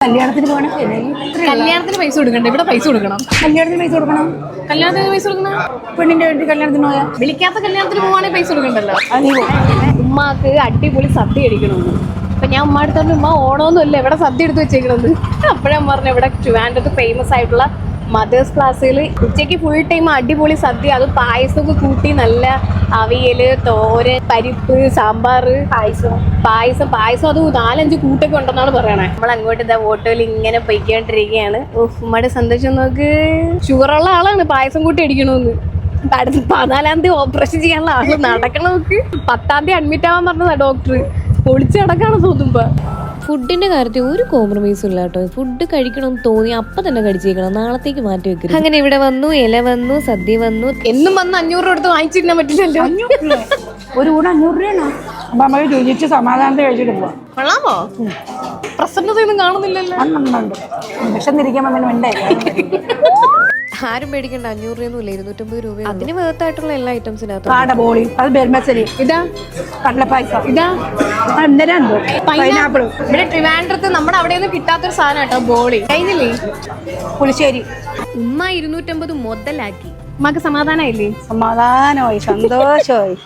കല്യാണത്തിന് പോകണം. കല്യാണത്തിന് പൈസ കൊടുക്കണ്ട, ഇവിടെ പൈസ കൊടുക്കണം. കല്യാണത്തിന് പൈസ കൊടുക്കണം. കല്യാണത്തിന് പൈസ കൊടുക്കണം. പെണ്ണിന്റെ വീട്ടിൽ കല്യാണത്തിന് പോയാൽ വിളിക്കാത്ത കല്യാണത്തിന് പോവാണെങ്കിൽ പൈസ കൊടുക്കണ്ടല്ലോ. അത് നീ പോകും. ഉമ്മാക്ക് അടിപൊളി സദ്യ അടിക്കണമെന്ന്. അപ്പൊ ഞാൻ ഉമ്മ അടുത്തോണ്ട് ഉമ്മ ഓണമൊന്നുമില്ല, ഇവിടെ സദ്യ എടുത്ത് വെച്ചേക്കണമെന്ന്. അപ്പോഴാ പറഞ്ഞു ഇവിടെ ട്രിവാൻഡ്രത്ത് ഫേമസ് ആയിട്ടുള്ള മദേഴ്സ് ക്ലാസ്സിൽ ഉച്ചയ്ക്ക് ഫുൾ ടൈം അടിപൊളി സദ്യ, അത് പായസമൊക്കെ കൂട്ടി നല്ല അവിയല്, തോരൻ, പരിപ്പ്, സാമ്പാർ, പായസം അത് 4-5 കൂട്ടൊക്കെ ഉണ്ടെന്നാണ് പറയണേ. നമ്മൾ അങ്ങോട്ട് ഇതാ ഓട്ടോയിൽ ഇങ്ങനെ പൊയ്ക്കൊണ്ടിരിക്കുകയാണ്. ഉമ്മയുടെ സന്തോഷം നോക്ക്. ഷുഗറുള്ള ആളാണ് പായസം കൂട്ടി അടിക്കണമെന്ന്. അടുത്ത 14-ാം തീയതി ഓപ്പറേഷൻ ചെയ്യാനുള്ള ആള് നടക്കണം. നോക്ക് 10-ാം തീയതി അഡ്മിറ്റ് ആവാൻ പറഞ്ഞതാ ഡോക്ടർ. പൊളിച്ച് കിടക്കാണ് തോന്നുമ്പോ. ഫുഡിന്റെ കാര്യത്തിൽ ഒരു കോംപ്രമൈസും ഇല്ല കേട്ടോ. ഫുഡ് കഴിക്കണമെന്ന് തോന്നി അപ്പം തന്നെ കഴിച്ചേക്കണം, നാളത്തേക്ക് മാറ്റി വെക്കരുത്. അങ്ങനെ ഇവിടെ വന്നു, ഇല വന്നു, സദ്യ വന്നു. എന്നും വന്ന് 500 രൂപ എടുത്ത് വാങ്ങിച്ചിരിക്കാൻ പറ്റില്ലല്ലോ. ഒരു കൂടെ 500 രൂപയാണോ? അപ്പൊ നമുക്ക് രുചിച്ച് സമാധാനത്തെ കഴിച്ചിട്ട് പോവാം. കൊള്ളാമോ? പ്രസന്നതൊന്നും കാണുന്നില്ലല്ലോ. ഉണ്ട് വിശന്നിരിക്കുമ്പോ പിന്നെ ഉണ്ടായി. ആരും പേടിക്കണ്ട, 500 രൂപയൊന്നുമില്ല, 250 രൂപ. അതിന് വേർത്തായിട്ടുള്ള എല്ലാ ഐറ്റംസിനകത്ത് കാടബോളി, അത് ബെർമസരി, ഇതാ കടലപ്പായസം, ഇതാ എന്തിനാണ്ടോ പൈനാപ്പിൾ. ഇവിടെ ട്രിവാൻഡ്രത്ത് നമ്മുടെ അവിടെയൊന്നും കിട്ടാത്തൊരു സാധനം കേട്ടോ ബോളി. കഴിഞ്ഞില്ലേ? പുളിശ്ശേരി. ഉമ്മ 250 മുതലാക്കി. ഉമ്മക്ക് സമാധാനമായില്ലേ? സമാധാനമായി, സന്തോഷമായി.